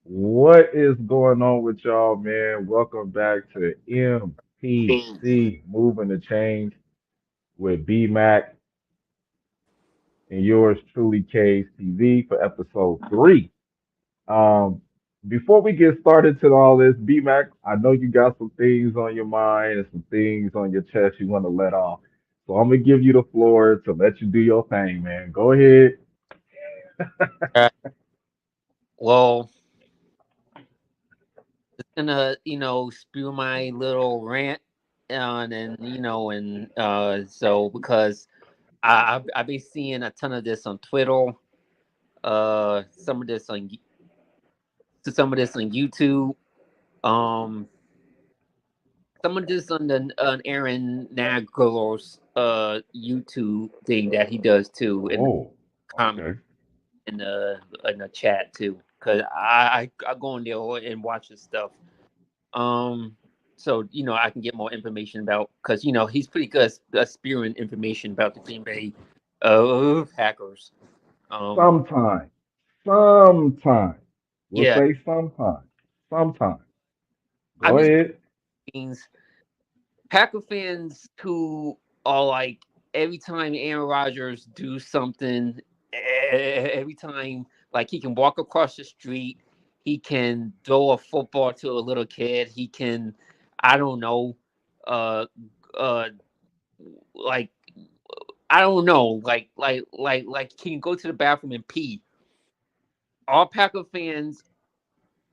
What is going on with y'all, man? Welcome back to MTC Moving the Change with BMac and yours truly KHTV for episode 3. Um, Before we get started to all this, BMac, I know you got some things on your mind and some things on your chest you want to let off. So I'm gonna give you the floor to let you do your thing, man. Go ahead. Uh, well, just gonna spew my little rant on, and so because I've been seeing a ton of this on Twitter, some of this on YouTube, um, some of this on the on Aaron Nagler's YouTube thing that he does too, and Oh, comment okay. in the chat too, because I go in there and watch his stuff. Um, so I can get more information about, because he's pretty good at spewing information about the Green Bay Packers. Um, Sometimes. Sometimes. We'll yeah, say sometimes. Sometimes. I'm Go just ahead. means Packer fans who are like, every time Aaron Rodgers do something, every time, like, he can walk across the street, he can throw a football to a little kid, he can, I don't know, uh, uh, like, I don't know, like he can go to the bathroom and pee. All Packer fans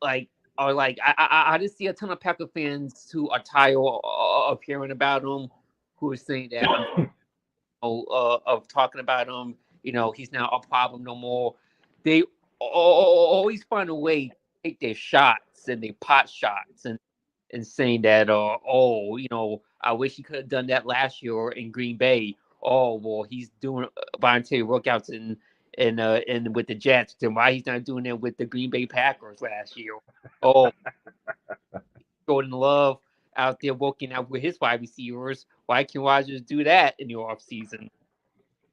like are like, I just see a ton of Packer fans who are tired of hearing about him, who are saying that of talking about him. He's not a problem no more. They always find a way to take their shots and their pot shots, and saying that, I wish he could have done that last year in Green Bay. Oh, well, he's doing voluntary workouts and with the Jets. Then why he's not doing it with the Green Bay Packers last year? Oh, Jordan Love out there working out with his wide receivers. Why can't Rodgers do that in the offseason?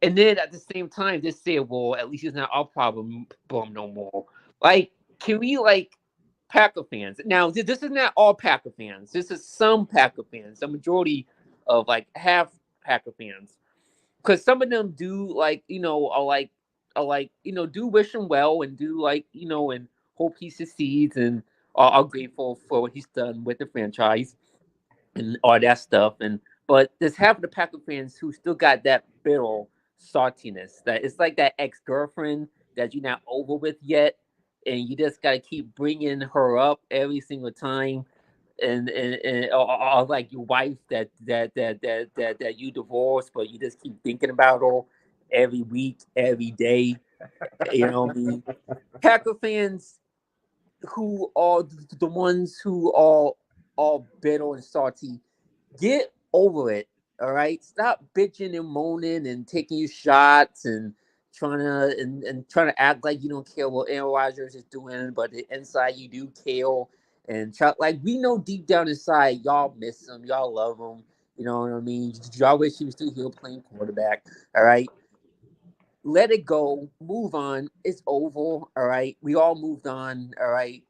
And then at the same time, just say, well, at least it's not our problem no more. Like, can we, like, Packer fans? Now, this is not all Packer fans. This is some Packer fans. The majority of, like, half Packer fans, because some of them do, like, are like, do wish him well, and do, like, and hope he succeeds, and are grateful for what he's done with the franchise and all that stuff. And but there's half of the Packer fans who still got that bitter saltiness. That it's like that ex girlfriend that you're not over with yet, and you just gotta keep bringing her up every single time. Or like your wife that you divorced, but you just keep thinking about her every week, every day. You know what I mean? Packer fans who are the ones who are all bitter and salty, get over it. All right, stop bitching and moaning and taking your shots and trying to act like you don't care what Aaron Rodgers is doing, but inside you do care. And like, we know deep down inside, y'all miss him, y'all love him. You know what I mean? Y'all wish he was still here playing quarterback. All right, let it go, move on. It's over. All right, we all moved on. All right,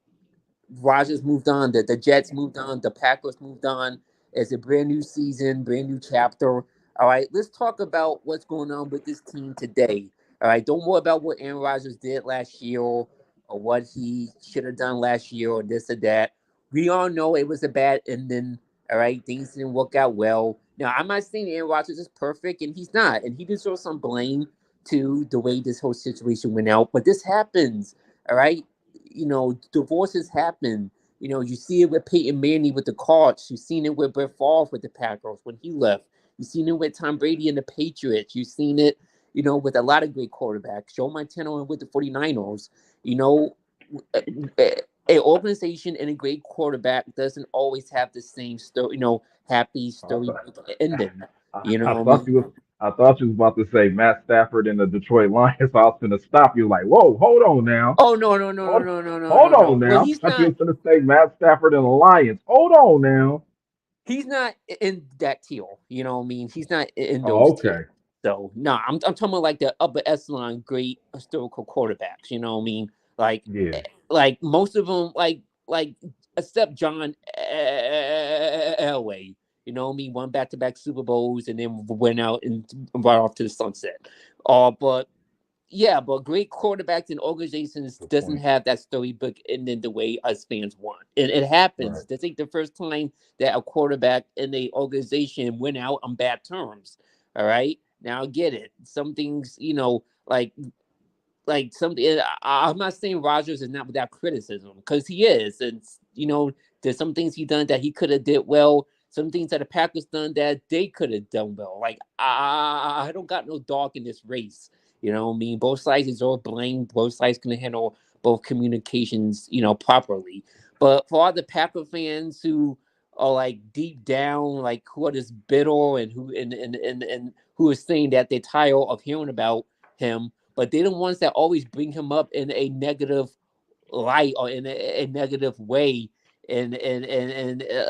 Rogers moved on. The Jets moved on. The Packers moved on. It's a brand new season, brand new chapter. All right, let's talk about what's going on with this team today. All right, don't worry about what Aaron Rodgers did last year, or what he should have done last year, or this or that. We all know it was a bad ending. All right, things didn't work out well. Now, I'm not saying Aaron Rodgers is perfect, and he's not, and he deserves some blame to the way this whole situation went out. But this happens. All right, divorces happen. You see it with Peyton Manning with the Colts. You've seen it with Brett Favre with the Packers when he left. You've seen it with Tom Brady and the Patriots. You've seen it, with a lot of great quarterbacks. Joe Montana with the 49ers. You know, an organization and a great quarterback doesn't always have the same story, happy I story thought, ending. I, You I know what I thought mean? you was I thought you was about to say Matt Stafford and the Detroit Lions. So I was gonna stop you like, whoa, hold on now. Oh, no, no, no, no, Hold, no, no, no, hold no, on no. Well, now. he's I thought you not. was gonna say Matt Stafford and the Lions. Hold on now. He's not in that tier. You know what I mean? He's not in those Oh, tiers. okay. So no, I'm talking about like the upper echelon great historical quarterbacks. You know what I mean? Like, Yeah. like most of them, like except John Elway. You know what I mean? Won back-to-back Super Bowls and then went out and right off to the sunset. But yeah, but great quarterbacks and organizations Good doesn't point. have that storybook ending the way us fans want. It Right. happens. This ain't the first time that a quarterback in the organization went out on bad terms. All right. Now I get it. Some things, like something. I'm not saying Rogers is not without criticism because he is, and there's some things he done that he could have did well. Some things that the Packers done that they could have done well. Like I don't got no dog in this race. You know what I mean? Both sides is all blame. Both sides can handle both communications, properly. But for all the Packer fans who are like deep down, like who are just bitter and and who is saying that they're tired of hearing about him, but they're the ones that always bring him up in a negative light or in a negative way, and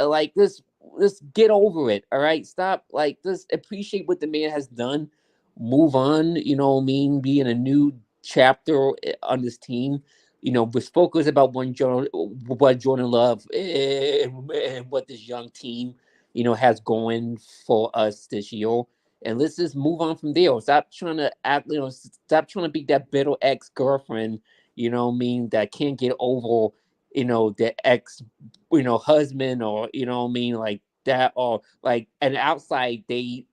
like this, let's get over it. All right, stop. Like, just appreciate what the man has done. Move on. You know what I mean? Be in a new chapter on this team. With focus about what Jordan Love and what this young team, has going for us this year, and let's just move on from there. Stop trying to act, stop trying to be that bitter ex girlfriend, what I mean, that can't get over, the ex, husband, or what I mean, like that, or like, and outside they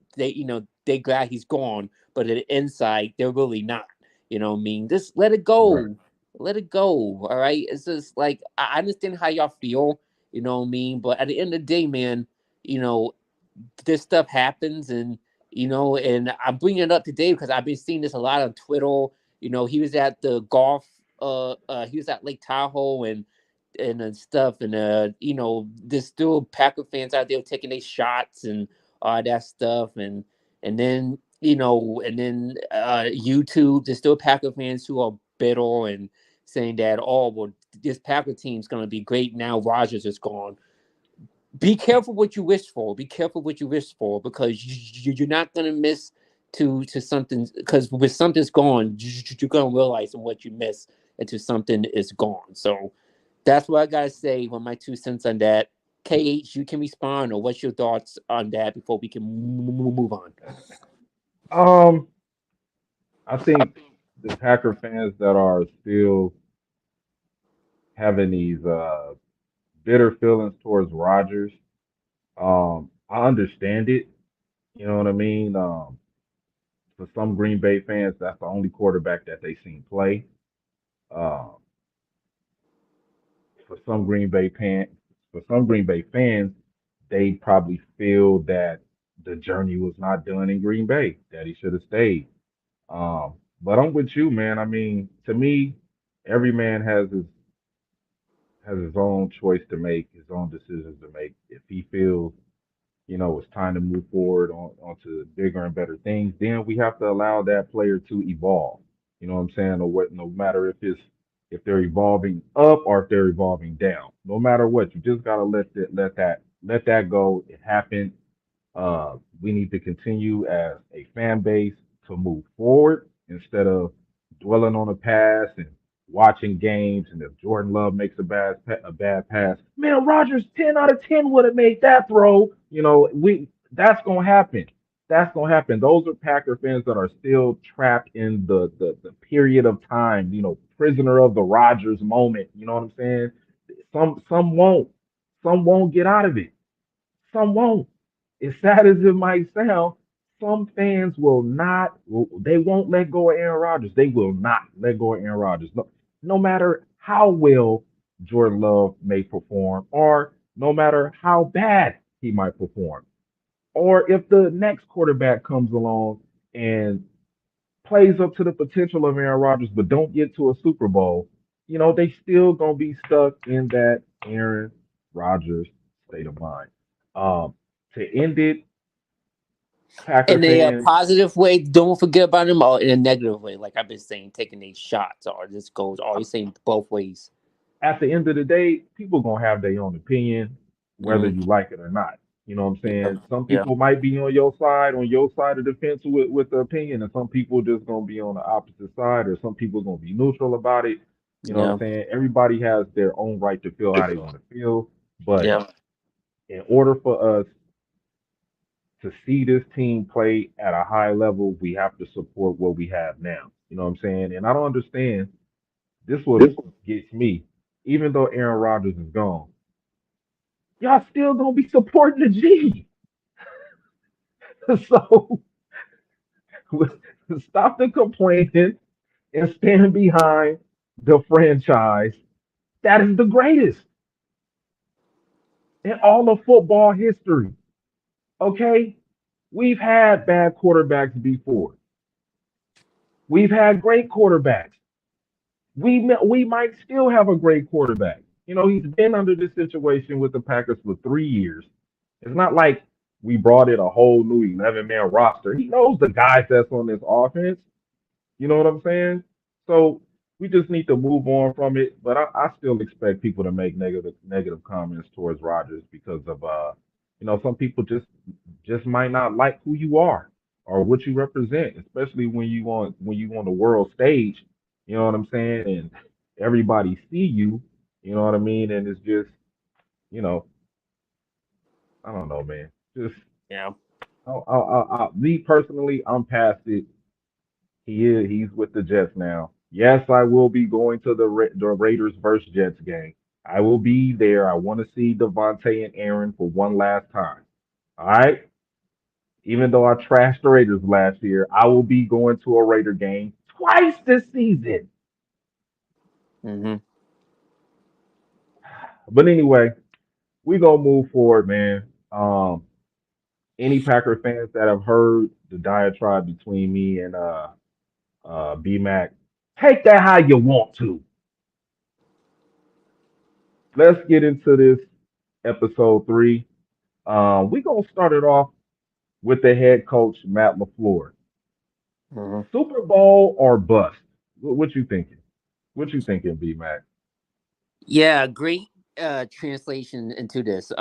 glad he's gone, but at the inside they're really not. You know what I mean? Just let it Right. go. Let it go. All right. It's just like I understand how y'all feel, what I mean? But at the end of the day, man, you know, this stuff happens, and I'm bringing it up today because I've been seeing this a lot on Twitter. He was at the golf, he was at Lake Tahoe and stuff, and there's still Packer fans out there taking their shots and all that stuff, and then YouTube, there's still Packer fans who are bitter and saying that, oh well, this Packer team's gonna be great now Rogers is gone. Be careful what you wish for. Be careful what you wish for, because you're not gonna miss to something. Because with something's gone, you're gonna realize what you miss until something is gone. So that's what I gotta say. With my 2 cents on that. KH, you can respond, or what's your thoughts on that before we can move on? Um, I think the Packer fans that are still having these bitter feelings towards Rodgers, I understand it. You know what I mean? For some Green Bay fans, that's the only quarterback that they seen play. Um, for some Green Bay fans, they probably feel that the journey was not done in Green Bay, that he should have stayed. But I'm with you, man. I mean, to me, every man has his own choice to make, his own decisions to make. If he feels, it's time to move forward onto bigger and better things, then we have to allow that player to evolve. You know what I'm saying? Or what, no matter if they're evolving up or if they're evolving down. No matter what, you just gotta let that go. It happened. We need to continue as a fan base to move forward instead of dwelling on the past and watching games. And if Jordan Love makes a bad pass, man, Rogers 10 out of 10 would have made that throw. We that's gonna happen. That's gonna happen. Those are Packer fans that are still trapped in the period of time. Prisoner of the Rogers moment. You know what I'm saying? Some won't. Some won't get out of it. Some won't. As sad as it might sound, some fans will not. They won't let go of Aaron Rodgers. They will not let go of Aaron Rodgers. No matter how well Jordan Love may perform, or no matter how bad he might perform, or if the next quarterback comes along and plays up to the potential of Aaron Rodgers, but don't get to a Super Bowl, they still gonna be stuck in that Aaron Rodgers state of mind. Um, to end it, Packer In a fans, positive way, don't forget about him, or in a negative way, like I've been saying, taking these shots, or this goes always saying both ways. at the end of the day, people gonna have their own opinion, whether Mm, you like it or not. You know what I'm yeah, saying? Some yeah. people might be on your side of the fence with the opinion, and some people just gonna be on the opposite side, or some people gonna be neutral about it. You know what I'm Yeah. saying? Everybody has their own right to feel how they want to feel, but Yeah. in order for us to see this team play at a high level, we have to support what we have now. You know what I'm saying? And I don't understand. This what gets me. Even though Aaron Rodgers is gone, y'all still gonna be supporting the G. So stop the complaining and stand behind the franchise that is the greatest in all of football history. Okay? We've had bad quarterbacks before. We've had great quarterbacks. We might still have a great quarterback. You know, he's been under this situation with the Packers for 3 years. It's not like we brought in a whole new 11-man roster. He knows the guys that's on this offense. You know what I'm saying? So we just need to move on from it. But I still expect people to make negative comments towards Rodgers because of some people just might not like who you are or what you represent, especially when you on the world stage. You know what I'm saying? And everybody see you. You know what I mean? And it's just you know I don't know, man. Just Yeah. me personally, I'm past it. He's with the Jets now. Yes, I will be going to the Raiders versus Jets game. I will be there. I want to see Devontae and Aaron for one last time. All right. Even though I trashed the Raiders last year, I will be going to a Raider game twice this season. Hmm. But anyway, we gonna move forward, man. Any Packer fans that have heard the diatribe between me and BMac, take that how you want to. Let's get into this episode 3. We're gonna start it off with the head coach Matt LaFleur. Hmm. Super Bowl or bust? What you thinking? What you thinking, B Mac? Yeah. Great translation into this.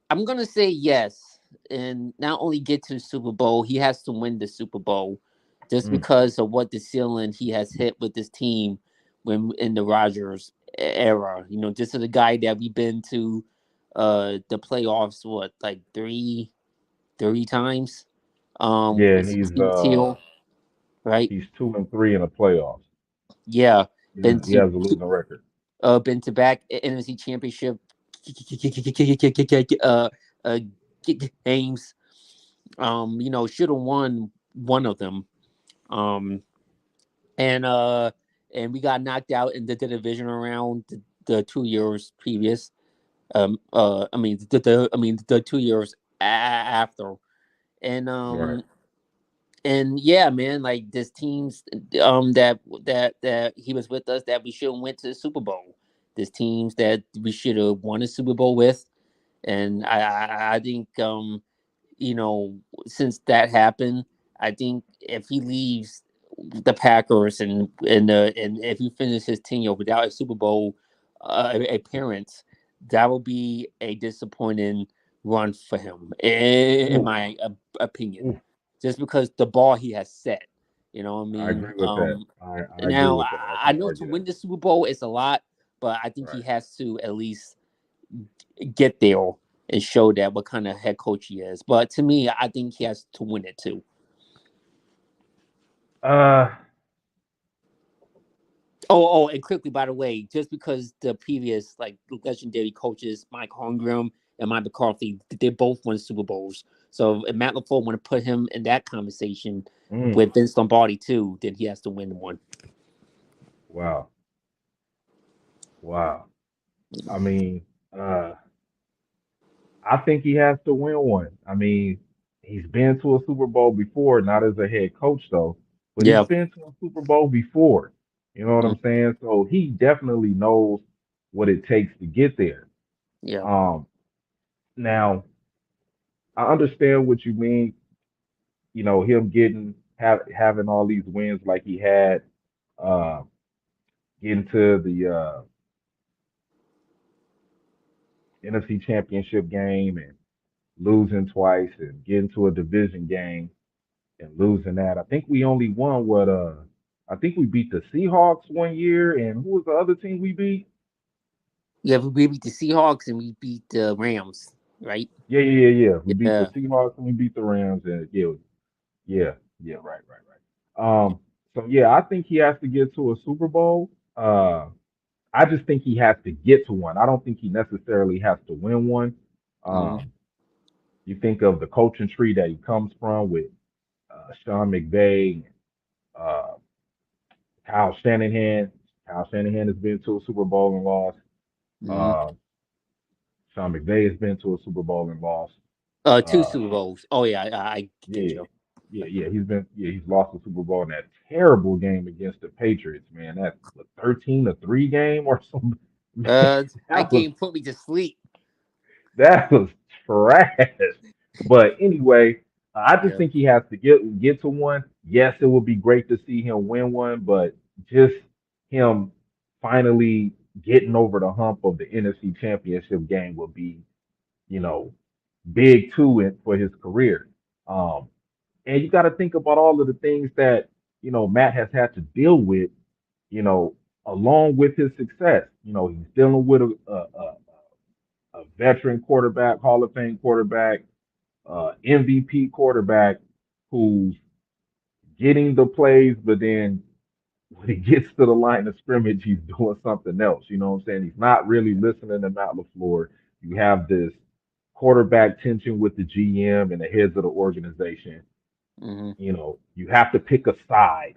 I'm gonna say yes, and not only get to the Super Bowl, he has to win the Super Bowl, just Mm, because of what the ceiling he has hit with this team when in the Rodgers era. You know, this is a guy that we've been to the playoffs what like three times yeah, with Team Teal, right? he's 2-3 in the playoffs. Yeah, Yeah, been he to has a losing record. been to back NFC Championship uh, uh, games. You know, should have won one of them. Um, and uh, and we got knocked out in the division round the 2 years previous. I mean the 2 years after, and Right. yeah, man, like this teams that he was with us that we should have went to the Super Bowl. This teams that we should have won a Super Bowl with, and I think you know, since that happened, I think if he leaves the Packers and if he finishes his tenure without a Super Bowl appearance, that will be a disappointing run for him, in Ooh, my opinion. ooh, Just because the bar he has set, you know what I I mean? agree with that. I agree Now with that. I I can't know to argue that. win the Super Bowl is a lot, but I think he Right. has to at least get there and show that what kind of head coach he is. But to me, I think he has to win it too. Uh, And quickly, by the way, just because the previous like legendary coaches, Mike Holmgren and Mike McCarthy, they both won Super Bowls. So if Matt LaFleur want to put him in that conversation mm, with Vince Lombardi too, then he has to win one. wow, wow. I mean, uh, I think he has to win one. I mean, he's been to a Super Bowl before, not as a head coach though, but he's Yeah. been to a Super Bowl before. You know what Mm. I'm saying? So he definitely knows what it takes to get there. Yeah. Um, now I understand what you mean. You know, him having all these wins like he had, uh, getting to the NFC Championship game and losing twice, and getting to a division game and losing that. I think we only won I think we beat the Seahawks one year, and who was the other team we beat? Yeah, we beat the Seahawks and we beat the Rams, right? Yeah. We beat the Yeah. Seahawks and we beat the Rams, and yeah, right. So yeah, I think he has to get to a Super Bowl. I just think he has to get to one. I don't think he necessarily has to win one. Mm-hmm. Um, you think of the coaching tree that he comes from with Sean McVay, uh, Kyle Shanahan. Kyle Shanahan has been to a Super Bowl and lost. Mm-hmm. Uh, Sean McVay has been to a Super Bowl and lost. Two Uh, Super Bowls. Oh yeah, I get yeah, you. he's lost the Super Bowl in that terrible game against the Patriots. Man, that what, 13-3 game or something. Man, That that was game put me to sleep. that was trash. But anyway, I just Yeah. think he has to get to one. Yes, it would be great to see him win one, but just him finally getting over the hump of the NFC Championship game will be, you know, big too for his career. Um, and you got to think about all of the things that Matt has had to deal with, you know, along with his success. He's dealing with a veteran quarterback, Hall of Fame quarterback, MVP quarterback who's getting the plays, but then when he gets to the line of scrimmage, he's doing something else. You know what I'm saying? He's not really listening to Matt LaFleur. You have this quarterback tension with the GM and the heads of the organization. Mm-hmm. You have to pick a side.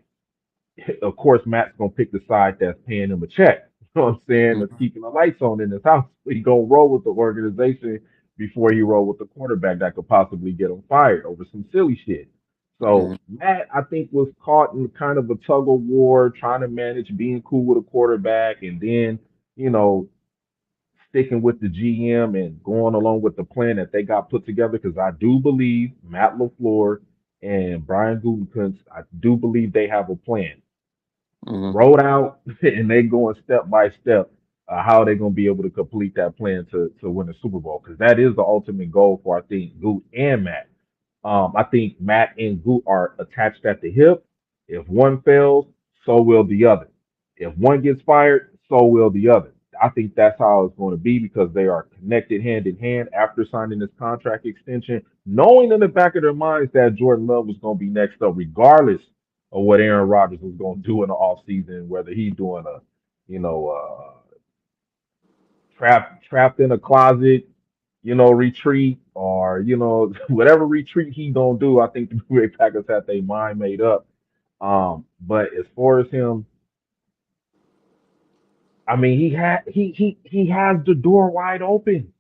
Of course, Matt's gonna pick the side that's paying him a check. You know what I'm saying? That's Mm-hmm. keeping the lights on in his house. He gonna roll with the organization before he roll with the quarterback that could possibly get him fired over some silly shit. Mm-hmm. So Matt, I think, was caught in kind of a tug of war, trying to manage being cool with a quarterback, and then you know sticking with the GM and going along with the plan that they got put together. Because I do believe Matt LaFleur and Brian Gutekunst, I do believe they have a plan Mm-hmm. wrote out, and they going step by step how they're going to be able to complete that plan to win the Super Bowl because that is the ultimate goal for I think Goot and Matt. I think Matt and Goot are attached at the hip. If one fails, so will the other. If one gets fired, so will the other. I think that's how it's going to be because they are connected hand in hand after signing this contract extension, knowing in the back of their minds that Jordan Love was going to be next up, regardless of what Aaron Rodgers was going to do in the offseason, whether he's doing a, trapped in a closet, retreat or, whatever retreat he gonna do, I think the Green Bay Packers had their mind made up. But as far as him, I mean, he has the door wide open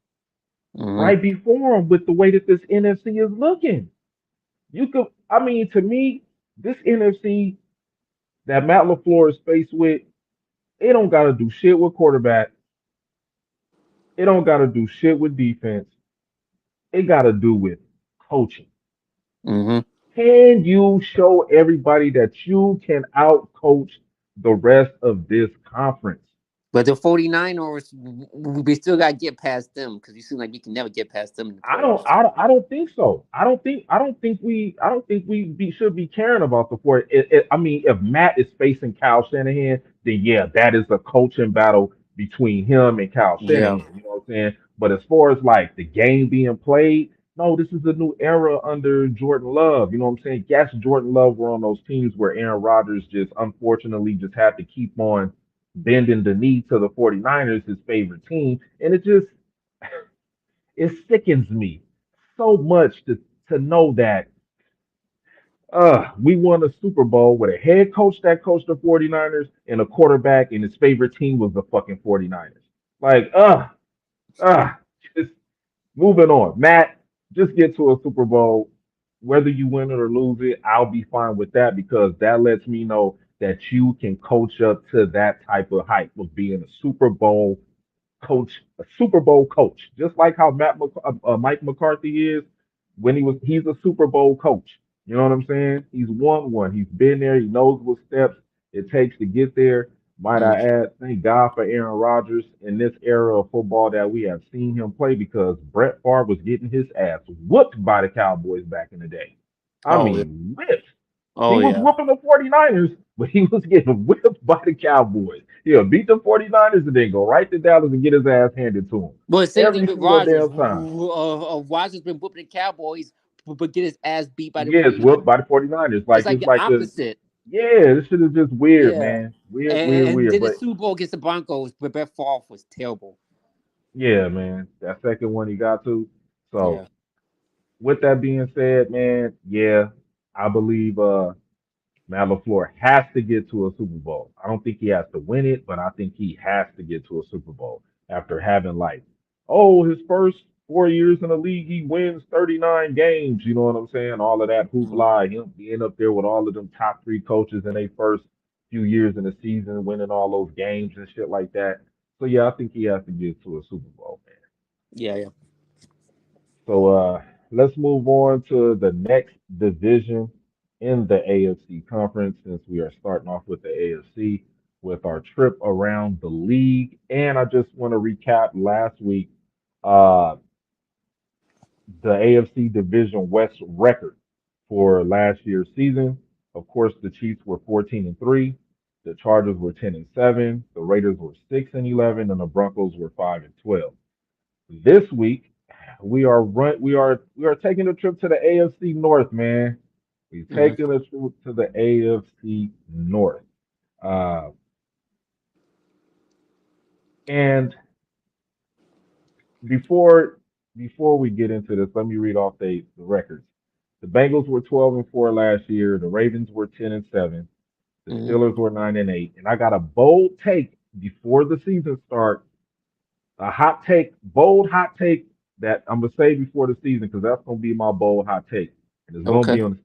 Mm-hmm. right before him with the way that this NFC is looking. You could, I mean, to me, this NFC that Matt LaFleur is faced with, it don't got to do shit with quarterback. It don't got to do shit with defense. It got to do with coaching. Mm-hmm. Can you show everybody that you can outcoach the rest of this conference? But the 49ers, we still got to get past them because you seem like you can never get past them in the I don't, playoffs. I don't, I don't think so. I don't think we should be caring about the four. I mean, if Matt is facing Kyle Shanahan, then yeah, that is a coaching battle between him and Kyle Yeah. Shanahan. You know what I'm saying? But as far as like the game being played, no, this is a new era under Jordan Love. You know what I'm saying? Yes, Jordan Love were on those teams where Aaron Rodgers just unfortunately just had to keep on bending the knee to the 49ers, his favorite team, and it sickens me so much to know that we won a Super Bowl with a head coach that coached the 49ers and a quarterback and his favorite team was the fucking 49ers. Like, uh, just moving on. Matt, just get to a Super Bowl. Whether you win it or lose it, I'll be fine with that because that lets me know that you can coach up to that type of hype of being a Super Bowl coach, a Super Bowl coach, just like how Mike McCarthy is when he's a Super Bowl coach. You know what I'm saying? He's won one. He's been there. He knows what steps it takes to get there. Might I Mm-hmm. add, thank God for Aaron Rodgers in this era of football that we have seen him play because Brett Favre was getting his ass whooped by the Cowboys back in the day. I Oh yeah. mean, whipped. He Oh was yeah. whooping the 49ers, but he was getting whipped by the Cowboys. He'll beat the 49ers and then go right to Dallas and get his ass handed to him Well, same thing every with single Rodgers. damn time. Rodgers been whooping the Cowboys, but get his ass beat by the He gets 49ers. whipped by the 49ers. It's Like like it's the like a opposite. yeah, this shit is just weird, Yeah. man. Weird, weird, And weird. then the But Super Bowl against the Broncos, but Brett Favre was terrible. yeah, man, that second one he got to. So Yeah. with that being said, man, yeah, I believe Matt LaFleur has to get to a Super Bowl. I don't think he has to win it, but I think he has to get to a Super Bowl after having like, oh, his first 4 years in the league, he wins 39 games. You know what I'm saying? All of that Mhm. hoopla, him being up there with all of them top three coaches in their first few years in the season, winning all those games and shit like that. So yeah, I think he has to get to a Super Bowl, man. Yeah, yeah. So let's move on to the next division in the AFC conference since we are starting off with the AFC with our trip around the league. And I just want to recap last week uh, the AFC Division West record for last year's season. Of course, the Chiefs were 14-3, the Chargers were 10-7, the Raiders were 6-11, and the Broncos were 5-12. This week, we are taking a trip to the AFC North, man. We're Mhm. taking a trip to the AFC North. Uh, and before before we get into this, let me read off the records. The Bengals were 12-4 last year. The Ravens were 10-7. The Mhm. Steelers were 9-8. And I got a bold take before the season start. A hot take, bold hot take that I'm gonna say before the season because that's gonna be my bold hot take, and it's gonna Okay. be on the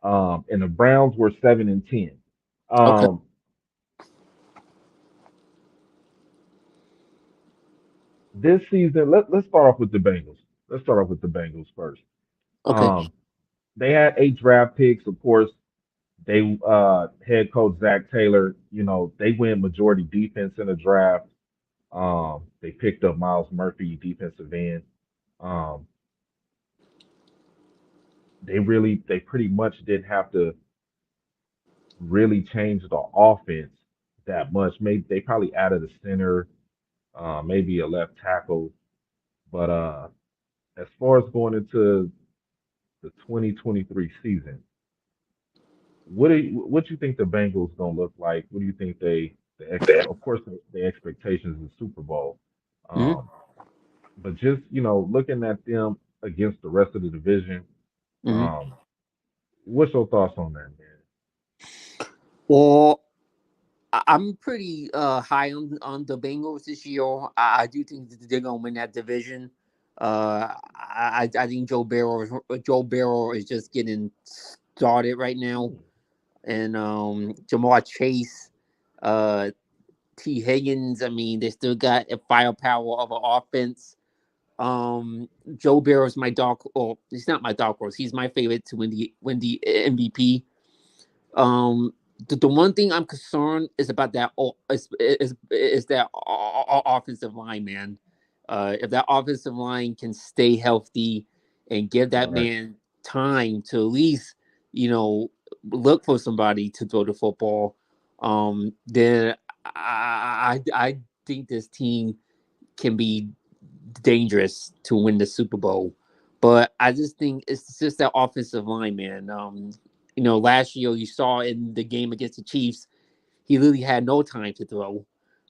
Steelers. And the Browns were 7-10. Okay. Um, this season, let's start off with the Bengals. Let's start off with the Bengals first. Okay. Um, they had 8 draft picks, of course. They head coach Zach Taylor, they went majority defense in the draft. They picked up Miles Murphy, defensive end. Um, they pretty much didn't have to really change the offense that much. Maybe they probably added a center, maybe a left tackle. But as far as going into the 2023 season, what you think the Bengals gonna look like? What do you think of course the expectations is Super Bowl. Mhm. Um, but just looking at them against the rest of the division, Mhm. um, what's your thoughts on that, man? Well, I'm pretty high on the Bengals this year. I do think that they're gonna win that division. I think Joe Barrow is just getting started right now, and Jamar Chase, uh, T Higgins. I mean, they still got a firepower of an offense. Joe Barrow's my dog. Or he's not my dog horse. He's my favorite to win the MVP. Um, the one thing I'm concerned is about that is that offensive line, man. If that offensive line can stay healthy and give that Right. man time to at least, you know, look for somebody to throw the football, then I think this team can be dangerous to win the Super Bowl. But I just think it's just that offensive line, man. Last year you saw in the game against the Chiefs, he literally had no time to throw.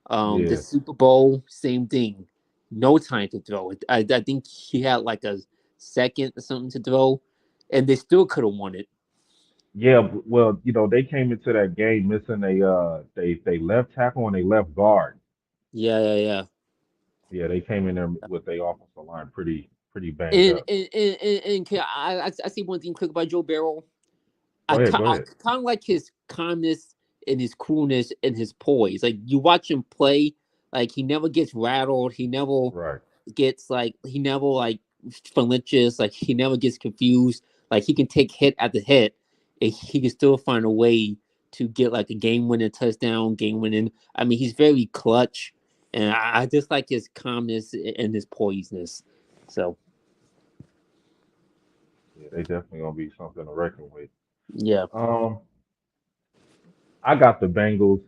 The Yeah. Super Bowl, same thing, no time to throw. I think he had like a second or something to throw, and they still could have won it. Yeah, well, they came into that game missing they left tackle and they left guard. Yeah, yeah, yeah. Yeah, they came in there with their offensive line pretty banged And up. I see one thing quick about Joe Barrow. Go ahead, go I ahead. kind of like his calmness and his coolness and his poise. Like you watch him play, like he never gets rattled. Right. He never like flinches. Like he never gets confused. Like he can take hit after hit, and he can still find a way to get like a game winning touchdown, game winning. I mean, he's very clutch, and I just like his calmness and his poiseness. So Yeah, they definitely gonna be something to reckon with. yeah. Um, I got the Bengals,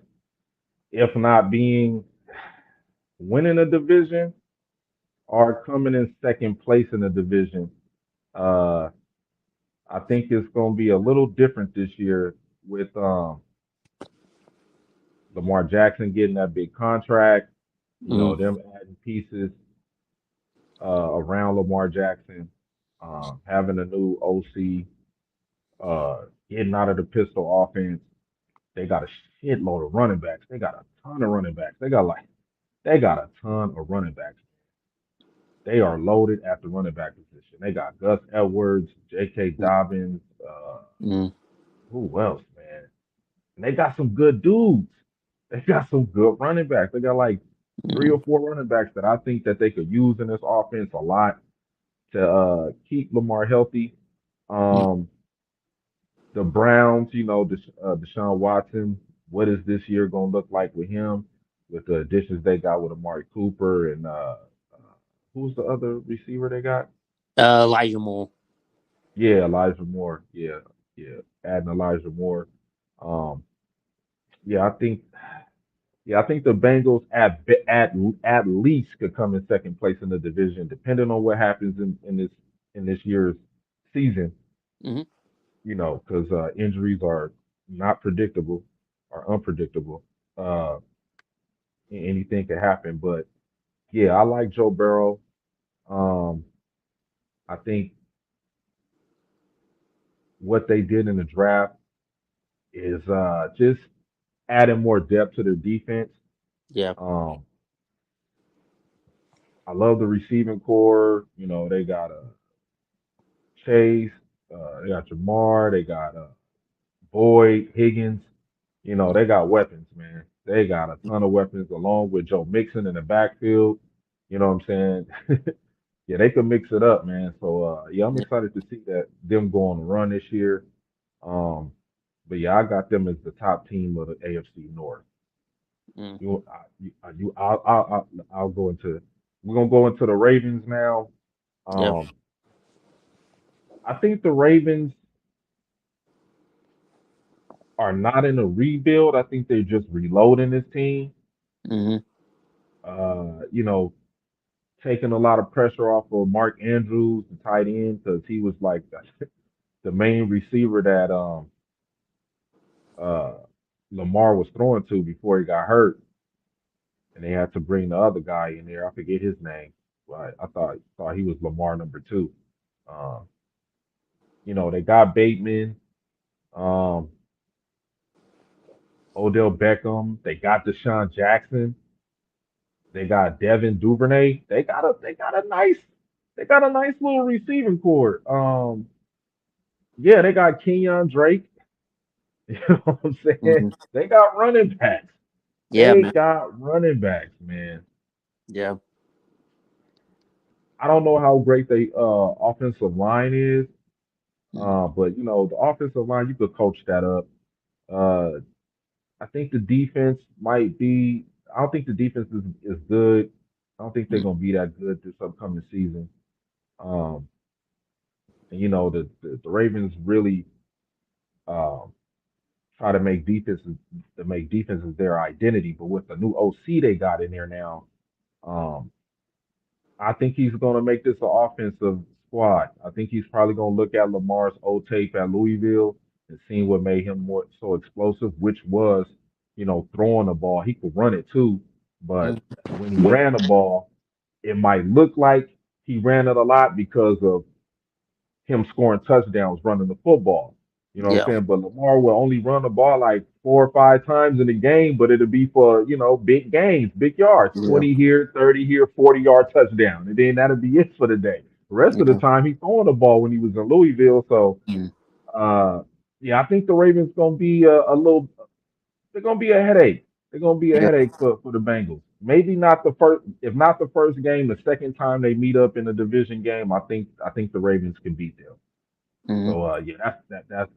if not being winning a division or coming in second place in the division. Uh, I think it's going to be a little different this year with Lamar Jackson getting that big contract. You know, Mm, them adding pieces around Lamar Jackson, having a new OC, getting out of the pistol offense. They got a shitload of running backs. They got a ton of running backs. They got a ton of running backs. They are loaded at the running back position. They got Gus Edwards, J.K. Dobbins, mm, who else, man? And they got some good dudes. They got some good running backs. They got like three mm, or four running backs that I think that they could use in this offense a lot to keep Lamar healthy. mm. Um, the Browns, Deshaun Watson. What is this year going to look like with him? With the additions they got with Amari Cooper and who's the other receiver they got? Elijah Moore. Yeah, Elijah Moore. Yeah, yeah, adding Elijah Moore. Um, yeah, I think the Bengals at least could come in second place in the division, depending on what happens in this year's season. Hmm. Because injuries are not predictable or unpredictable. Uh, Anything can happen, but yeah, I like Joe Burrow. Um, I think what they did in the draft is just adding more depth to their defense. Yeah. Um, I love the receiving core. They got Chase, they got Jamar, they got Boyd, Higgins. They got weapons, man. They got a ton of weapons along with Joe Mixon in the backfield. You know what I'm saying? Yeah, they could mix it up, man. So yeah, I'm Yeah. excited to see that them go on a run this year. Um, but yeah, I got them as the top team of the AFC North. Mm, I'll go into. We're gonna go into the Ravens now. yeah. Um, I think the Ravens are not in a rebuild. I think they're just reloading this team. Hmm. Uh, you know, Taking a lot of pressure off of Mark Andrews, the tight end, because he was like the main receiver that uh Lamar was throwing to before he got hurt, and they had to bring the other guy in there. I forget his name, but I thought he was Lamar number two. Uh, they got Bateman, um, Odell Beckham. They got Deshaun Jackson. They got Devin Duvernay. They got a nice little receiving core. Yeah, they got Kenyon Drake. You know what I'm saying? Hmm. They got running backs. Yeah, They man. got running backs, man. Yeah. I don't know how great the offensive line is, Mm, but the offensive line you could coach that up. Uh, I think the defense might be. I don't think the defense is good. I don't think they're mm, gonna be that good this upcoming season. Um, and the Ravens really um, try to make defenses their identity. But with the new OC they got in there now, um, I think he's going to make this an offensive squad. I think he's probably going to look at Lamar's old tape at Louisville and seeing what made him more so explosive, which was, throwing the ball. He could run it too, but mm. when he ran the ball, it might look like he ran it a lot because of him scoring touchdowns running the football. You know what I'm Yeah. saying? But Lamar will only run the ball like 4 or 5 times in a game, but it'll be for, big games, big yards, Yeah. 20 here, 30 here, 40-yard touchdown. And then that'll be it for the day. The rest of the Yeah. time, he's throwing the ball when he was in Louisville. So, Mm, uh, yeah, I think the Ravens going to be a little, they're going to be a headache. They're going to be a yeah. headache for the Bengals. Maybe not the first, if not the first game, the second time they meet up in a division game, I think the Ravens can beat them. Mm, So yeah, that's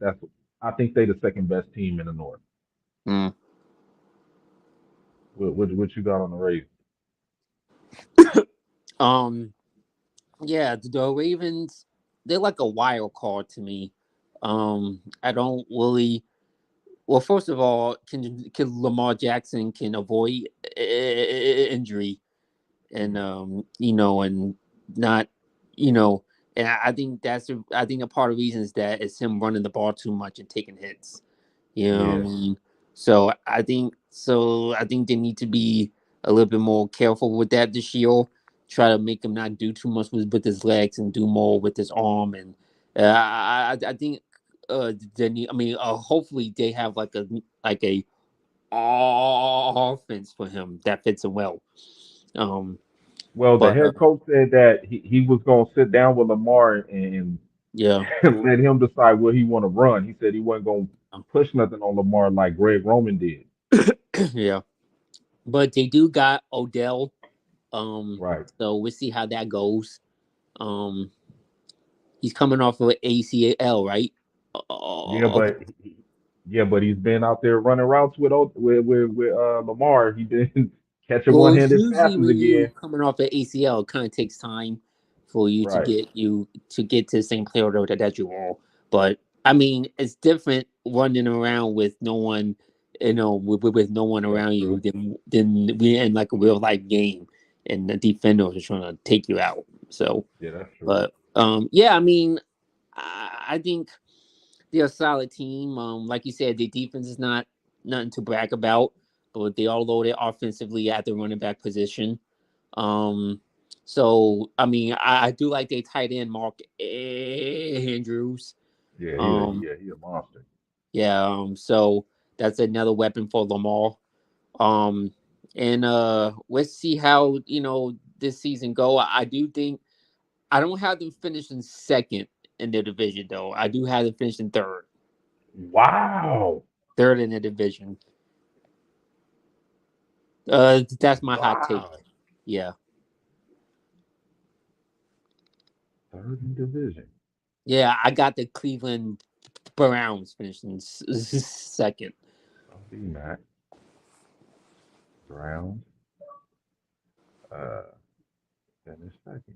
I think they the second best team in the North. mm. What you got on the Ravens? Um. Yeah. The Ravens. They're like a wild card to me. I don't really. Well, first of all, can Lamar Jackson can avoid injury, and and not, you know, and I think I think a part of the reason is that it's him running the ball too much and taking hits. You know what I Yeah. mean? So I think they need to be a little bit more careful with that this year. Try to make him not do too much with his legs and do more with his arm. And I think they need, I mean, hopefully they have like a offense for him that fits him well. Um, Well, the but head coach said that he was going to sit down with Lamar and yeah, let him decide what he want to run. He said he wasn't going to push nothing on Lamar like Greg Roman did. yeah. But they do got Odell. Um, Right. so we'll see how that goes. Um, he's coming off of ACL, right? Yeah, Okay. but he's been out there running routes with Lamar. He been catching Well, it's one-handed usually passes when you again. coming off an ACL, it kind of takes time for Right. you to get to the same player that you are. But I mean, it's different running around with no one, with no one That's around you true. than we in like a real life game, and the defenders are trying to take you out. So, Yeah, that's true. but yeah, I mean, I think they're a solid team. Like you said, their defense is not nothing to brag about, but they are loaded offensively at the running back position. Um, so I mean, I do like their tight end Mark Andrews. Yeah, Um, he a monster. yeah. So that's another weapon for Lamar. Um, and let's see how this season go. I do think I don't have them finishing second in their division though. I do have them finishing third. Wow. Third in the division. That's my hot take. Wow. Yeah, Third in division. yeah. I got the Cleveland Browns finishing second. I'll be Mac. Browns. Uh, finish second.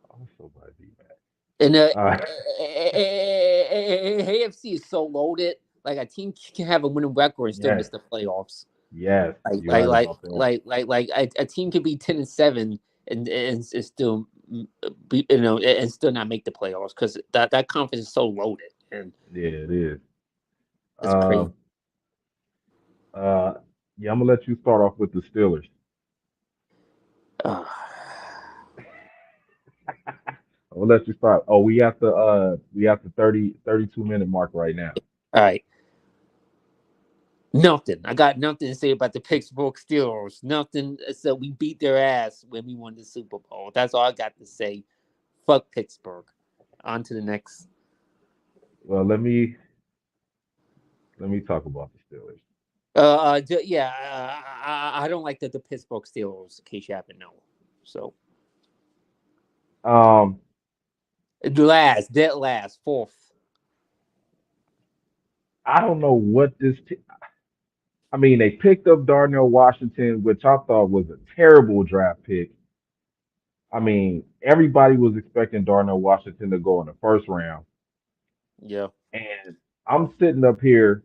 Also by B Mac. And Uh, AFC is so loaded. Like a team can have a winning record and still yes, miss the playoffs. yes, Like you're like right like about that. like a team could be 10-7 and still and still not make the playoffs because that conference is so loaded and Yeah, it is. it's crazy. Um, uh, yeah, I'm gonna let you start off with the Steelers. Uh, I'm gonna let you start. Oh, we at the 32 minute mark right now. all right. Nothing. I got nothing to say about the Pittsburgh Steelers. Nothing. So we beat their ass when we won the Super Bowl. That's all I got to say. Fuck Pittsburgh. On to the next. Well, let me talk about the Steelers. Yeah. I don't like the Pittsburgh Steelers. In case you haven't known. So Um, dead last, fourth. I don't know what I mean, they picked up Darnell Washington, which I thought was a terrible draft pick. I mean, everybody was expecting Darnell Washington to go in the first round. Yeah. And I'm sitting up here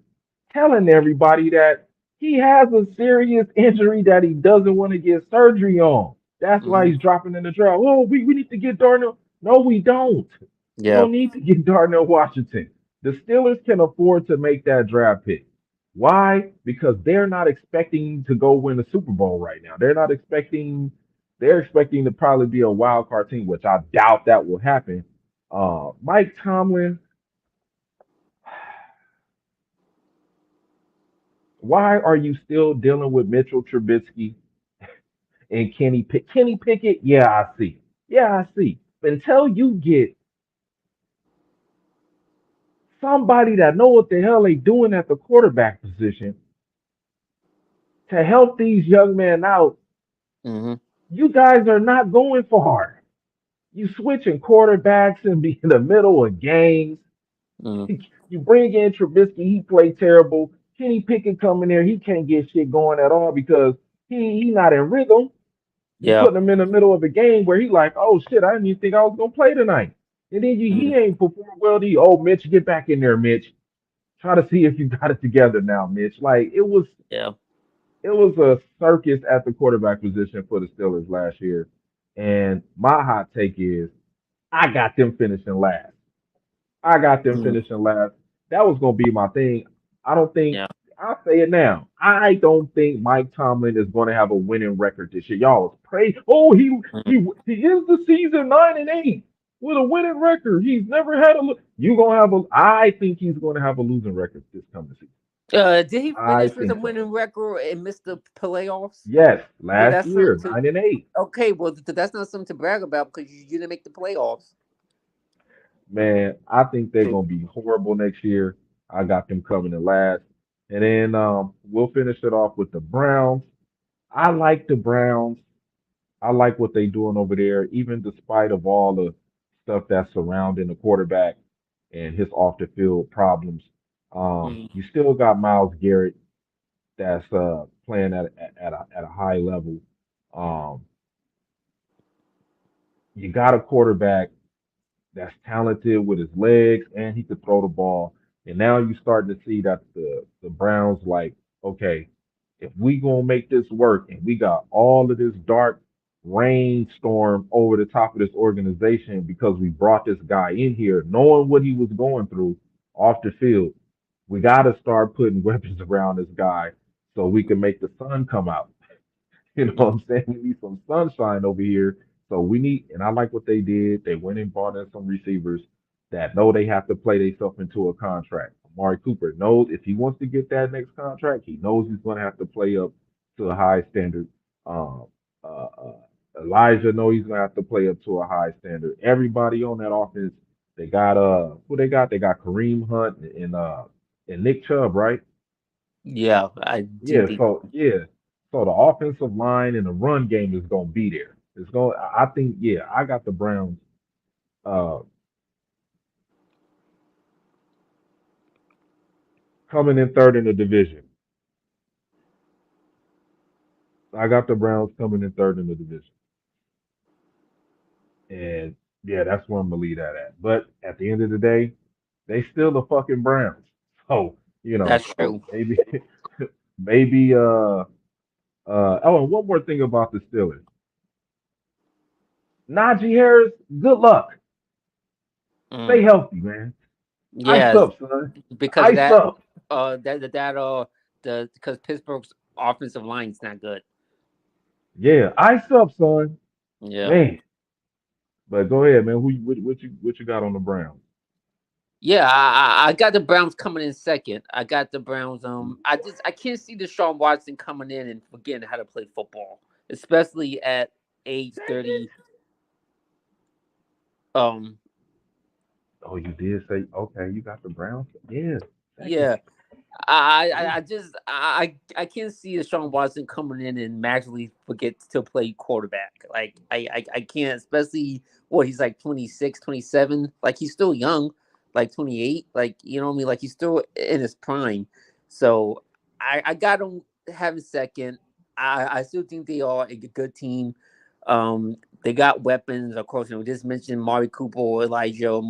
telling everybody that he has a serious injury that he doesn't want to get surgery on. That's why Hmm. he's dropping in the draft. Oh, we need to get Darnell. No, we don't. We Yeah. don't need to get Darnell Washington. The Steelers can afford to make that draft pick. Why? Because they're not expecting to go win the Super Bowl right now. They're expecting to probably be a wild card team, which I doubt that will happen. Mike Tomlin, why are you still dealing with Mitchell Trubisky and Kenny Pickett? Yeah, I see. Yeah, I see. But until you get somebody that know what the hell they doing at the quarterback position to help these young men out, Hmm. you guys are not going far. You switching quarterbacks and be in the middle of games. Hmm. You bring in Trubisky, he played terrible. Kenny Pickett coming there, he can't get shit going at all because he not in rhythm. You Yeah. put him in the middle of a game where he like, oh shit, I didn't even think I was gonna play tonight. And then he Mm, ain't performed well. Oh, Mitch, get back in there, Mitch. Try to see if you got it together now, Mitch. Like yeah. it was a circus at the quarterback position for the Steelers last year. And my hot take is I got them finishing last. I got them Mm, finishing last. That was gonna be my thing. I don't think yeah. I'll say it now. I don't think Mike Tomlin is gonna have a winning record this year. Y'all is praise. Oh, Mm. he ends the season 9-8 with a winning record. He's never had a you gonna have a I think he's gonna have a losing record this coming season. Did he I finish with a think so. winning record and miss the playoffs? Yes, So last that's something year, to. 9-8. Okay, well, that's not something to brag about because you didn't make the playoffs. Man, I think they're gonna be horrible next year. I got them coming in last. And then we'll finish it off with the Browns. I like the Browns. I like what they're doing over there, even despite of all the stuff that's surrounding the quarterback and his off the field problems. Mm, You still got Miles Garrett that's playing at a high level. Um, you got a quarterback that's talented with his legs and he could throw the ball. And now you're starting to see that the Browns like, okay, if we gonna make this work and we got all of this dark rainstorm over the top of this organization because we brought this guy in here knowing what he was going through off the field, we gotta start putting weapons around this guy so we can make the sun come out. You know what mm. I'm saying? We need some sunshine over here. So we need, and I like what they did. They went and brought in some receivers that know they have to play themselves into a contract. Amari Cooper knows if he wants to get that next contract, he knows he's going to have to play up to a high standard. Um, Elijah knows he's going to have to play up to a high standard. Everybody on that offense, they got who they got? They got Kareem Hunt and Nick Chubb, right? Yeah, I do Yeah, think. so yeah, so the offensive line and the run game is gonna be there. It's going. I think yeah, I got the Browns uh coming in third in the division. I got the Browns coming in third in the division, and yeah, that's where I'm gonna leave that at. But at the end of the day, they still the fucking Browns. So That's true. maybe maybe oh, and one more thing about the Steelers, Najee Harris. Good luck. Stay Mm. healthy, man. Ice Yes, up, son. because Ice that up. the because Pittsburgh's offensive line's not good. Yeah, ice up, son. Yeah. Man. But go ahead, man. What you got on the Browns? Yeah, I got the Browns coming in second. I got the Browns. I can't see Deshaun Watson coming in and forgetting how to play football, especially at age 30. Um, Oh, you did say okay. You got the Browns. Yeah, second. yeah, Yeah, I can't see Deshaun Watson coming in and magically forget to play quarterback. Like I can't, especially what he's like 26, 27. Like he's still young, like 28. Like you know what I mean. Like he's still in his prime. So I got him having second. I still think they are a good team. They got weapons. Of course, we just mentioned Mari Cooper, Elijah,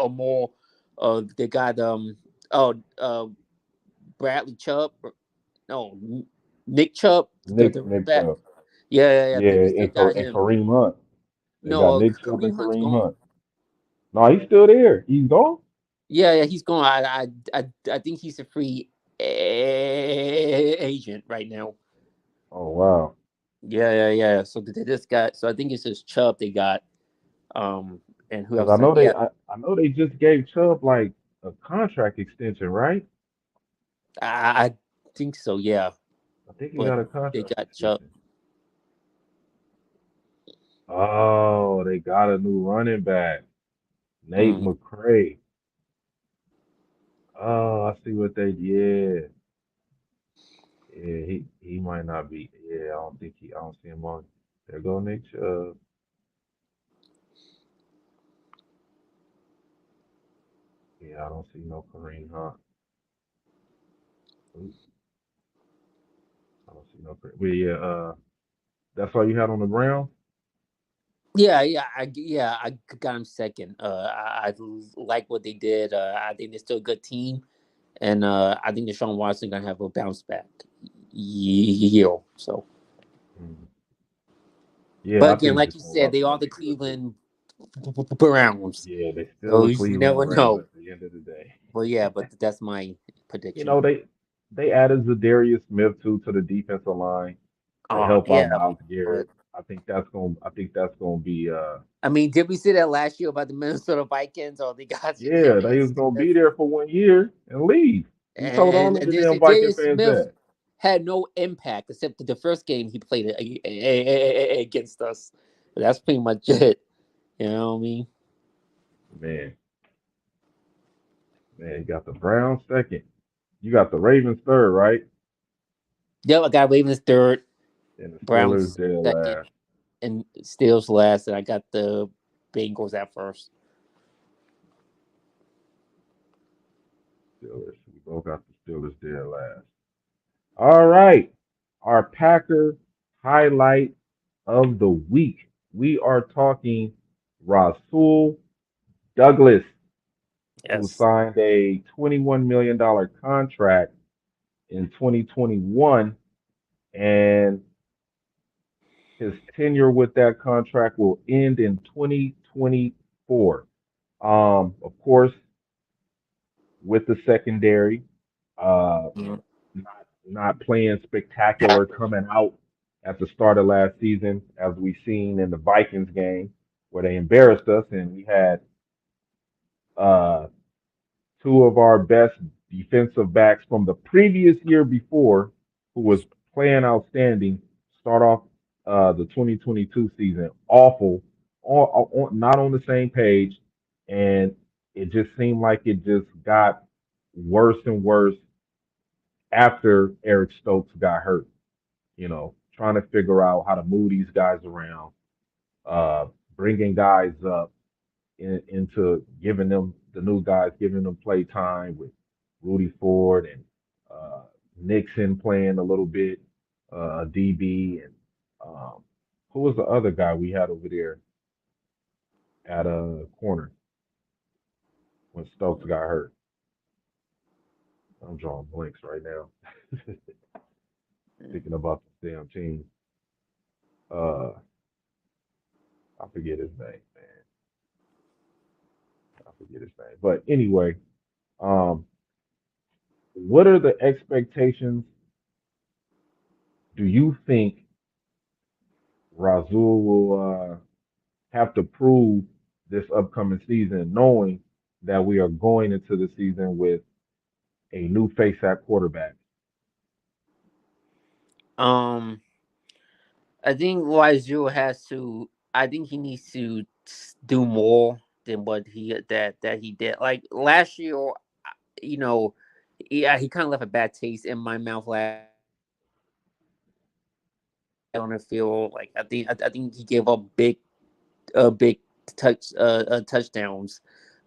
more. They got oh Bradley Chubb. No, Nick Chubb. The Nick back. Chubb. Yeah. Yeah, They still got and him. Kareem Hunt. They got No, Nick Chubb and Kareem Hunt's Kareem gone. Hunt. No, he's still there. He's gone. Yeah, he's gone. I think he's a free agent right now. Oh wow. Yeah. So they just got. So I think it's just Chubb they got. Um, and who Because else? Yeah, I know they just gave Chubb like a contract extension, right? I think so. Yeah, I think he but got a they contract got Chubb. extension. Oh, they got a new running back, Nate Mm. McCray. Oh, I see what they did. Yeah, he might not be. Yeah, I don't see him on. There go Nick Chubb. Yeah, I don't see no Kareem Hunt. Ooh, I don't see no Kareem. But yeah, that's all you had on the Browns. Yeah, I got him second. I like what they did. I think they're still a good team, and I think Deshaun Watson gonna have a bounce back year. So, Mm. Yeah, but I again, think like you Deshaun said, they Watson are gonna the be good too. Cleveland Browns, Yeah, they still so the you Cleveland never Browns know. at the end of the day. But yeah, but that's my You prediction. know, they added Zadarius Smith too to the defensive line to help out Yeah, Miles but Garrett. I think that's gonna be I mean, did we say that last year about the Minnesota Vikings? Or they got yeah, they Darius was gonna be Smith, there for 1 year and leave. We told all of and the then damn Viking Darius fans Smith that. had no impact except the first game he played against us. But that's pretty much it. You know what I mean? Man, man, you got the Browns second. You got the Ravens third, right? Yep, I got Ravens third, And the Steelers Browns dead second, last. and Steelers last, and I got the Bengals at first. Steelers. We both got the Steelers dead last. All right. Our Packer highlight of the week. We are talking Rasul Douglas, who Yes. signed a $21 million contract in 2021, and his tenure with that contract will end in 2024. Of course, with the secondary, uh, Mhm. not playing spectacular coming out at the start of last season, as we seen in the Vikings game where they embarrassed us, and we had uh, two of our best defensive backs from the previous year before, who was playing outstanding, start off the 2022 season awful, not on the same page, and it just seemed like it just got worse and worse after Eric Stokes got hurt. You know, trying to figure out how to move these guys around, uh, bringing guys up into giving them the new guys, giving them play time with Rudy Ford and uh, Nixon playing a little bit, DB, and um, who was the other guy we had over there at a corner when Stokes got hurt? I'm drawing blanks right now, thinking about the damn team. Uh, I forget his name, man. I forget his name. But anyway, um, what are the expectations do you think Razul will have to prove this upcoming season, knowing that we are going into the season with a new face at quarterback? Um, I think Wazoo has to. I think he needs to do more than what he did. Like last year, you know, yeah, he kind of left a bad taste in my mouth last on the field. Like I think he gave up big touchdowns.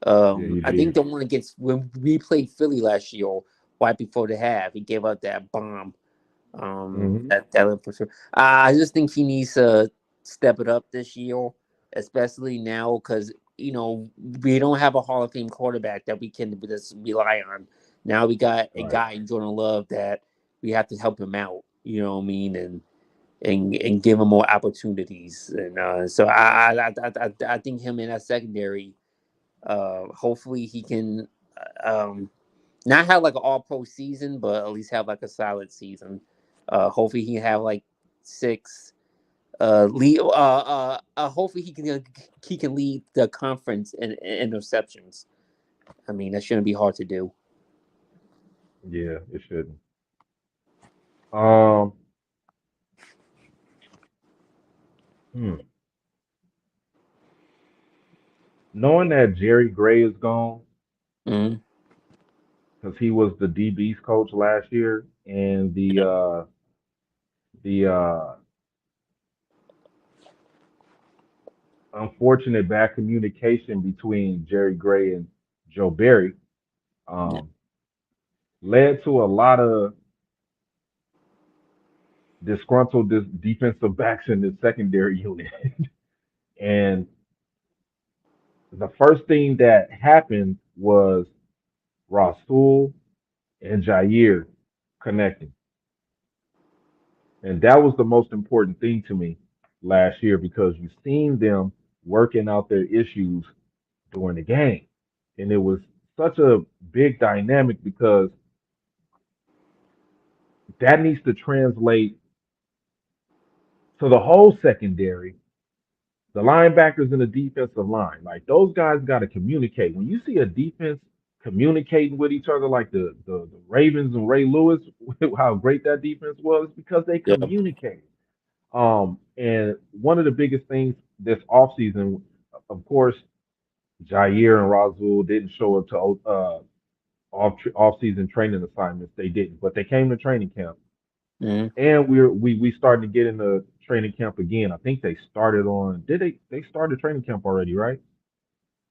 Yeah, he I think did. the one against when we played Philly last year, right before the half, he gave up that bomb. Hmm. That for sure. I just think he needs to step it up this year, especially now because we don't have a Hall of Fame quarterback that we can just rely on. Now we got a Right. guy in Jordan Love that we have to help him out. You know what I mean, and give him more opportunities. And so I think him in that secondary. Hopefully he can not have like an all pro season, but at least have like a solid season. Hopefully he have like six. Lead. Hopefully he can lead the conference in interceptions. I mean that shouldn't be hard to do. Yeah, it shouldn't. Um, hmm. Knowing that Jerry Gray is gone Mm-hmm. because he was the DB's coach last year, and Yep. the unfortunate bad communication between Jerry Gray and Joe Barry Yep. um, led to a lot of disgruntled defensive backs in the secondary unit. And the first thing that happened was Rasul and Jair connecting. And that was the most important thing to me last year because you've seen them working out their issues during the game. And it was such a big dynamic because that needs to translate to the whole secondary, the linebackers and the defensive line. Like those guys got to communicate. When you see a defense communicating with each other, like the Ravens and Ray Lewis, how great that defense was because they Yeah. communicate. And one of the biggest things this offseason, of course, Jair and Razul didn't show up to off-season training assignments. They didn't, but they came to training camp, Mhm. and we starting to get into training camp again. I think they started on. Did they started training camp already? Right?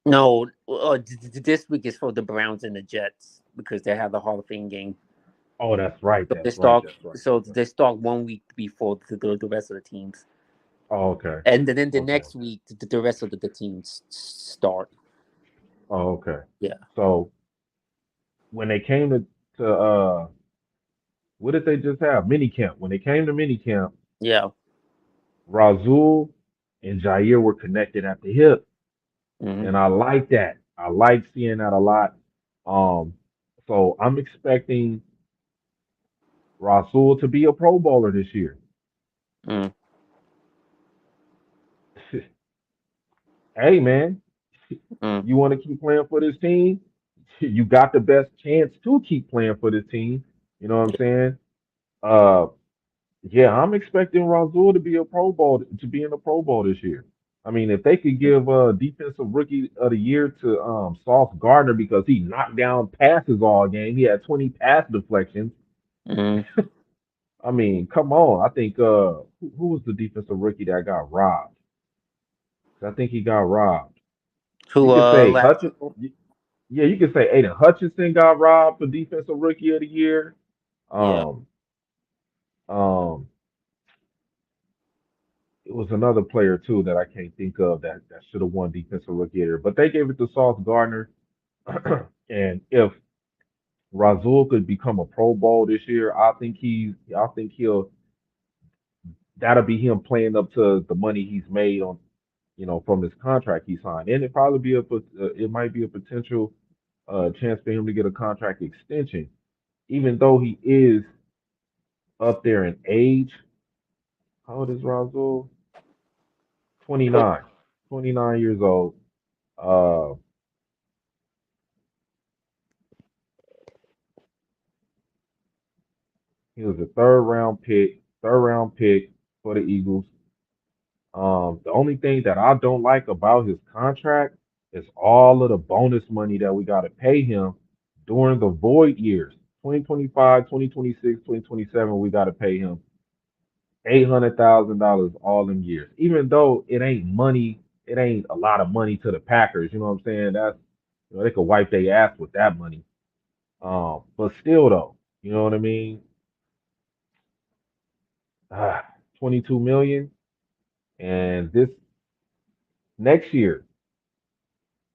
No, this week is for the Browns and the Jets because they have the Hall of Fame game. Oh, that's right. So they That's right. start. That's right. So That's right. they start 1 week before the rest of the teams, Oh, okay. and then the Okay. next week the rest of the teams start. Oh, okay. Yeah, So when they came to what did they just have? Mini camp. When they came to mini camp, yeah. Razul and Jair were connected at the hip, Hmm. and I like that. I like seeing that a lot. Um, so I'm expecting Rasul to be a Pro Bowler this year. Mm. Hey man, Mm. you want to keep playing for this team? You got the best chance to keep playing for this team. You know what I'm saying? Uh, yeah, I'm expecting Rasul to be a Pro Bowl to be in the Pro Bowl this year. I mean, if they could give defensive rookie of the year to Sauce Gardner because he knocked down passes all game, he had 20 pass deflections. Mm. I mean, come on. I think who was the defensive rookie that got robbed? I think he got robbed. You Who could say last? Hutchinson. Yeah, you could say Aiden Hutchinson got robbed for defensive rookie of the year. Yeah. Um, um, it was another player too that I can't think of that should have won defensive rookie of the year, but they gave it to Sauce Gardner. And if Razul could become a Pro Bowl this year, I think he'll that'll be him playing up to the money he's made on from his contract he signed, and it might be a potential chance for him to get a contract extension, even though he is up there in age. How old is Razul? 29. 29 years old. Uh, he was a third round pick for the Eagles. The only thing that I don't like about his contract is all of the bonus money that we got to pay him during the void years. 2025, 2026, 2027, we got to pay him $800,000 all them years. Even though it ain't money, it ain't a lot of money to the Packers. You know what I'm saying? They could wipe their ass with that money. But still though, you know what I mean? 22 million, and this next year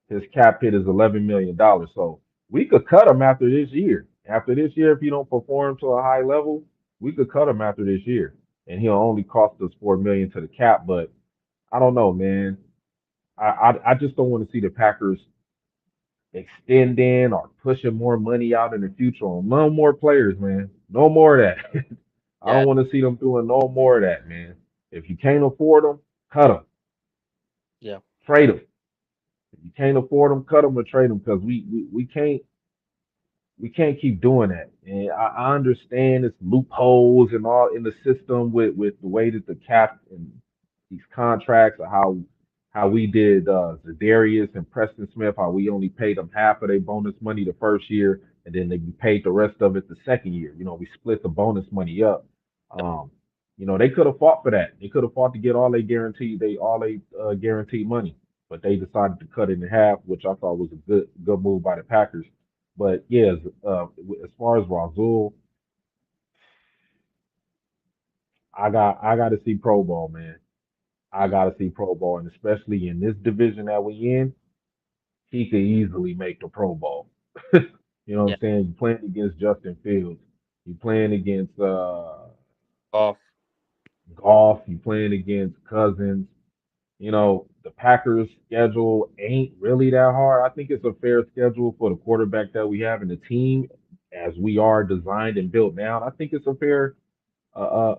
his cap hit is $11 million. So we could cut him after this year. After this year, if he don't perform to a high level, we could cut him after this year, and he'll only cost us $4 million to the cap. But I don't know, man. I just don't want to see the Packers extending or pushing more money out in the future on no more players, man. No more of that. I Yeah. don't want to see them doing no more of that, man. If you can't afford them, cut them, Yeah. trade them. If you can't afford them, cut them or trade them because we can't keep doing that. And I understand it's loopholes and all in the system with the way that the cap and these contracts or how we did Zadarius and Preston Smith, how we only paid them half of their bonus money the first year and then they paid the rest of it the second year. We split the bonus money up. Um, they could have fought for that. They could have fought to get all they guaranteed money, but they decided to cut it in half, which I thought was a good move by the Packers. But yeah, as far as Razul, I got to see Pro Bowl, man. I gotta see Pro Bowl, and especially in this division that we in, he could easily make the Pro Bowl. You know what Yeah. I'm saying? You playing against Justin Fields, you playing against Off. Goff, you playing against Cousins. You know, the Packers' schedule ain't really that hard. I think it's a fair schedule for the quarterback that we have in the team, as we are designed and built now. I think it's a fair I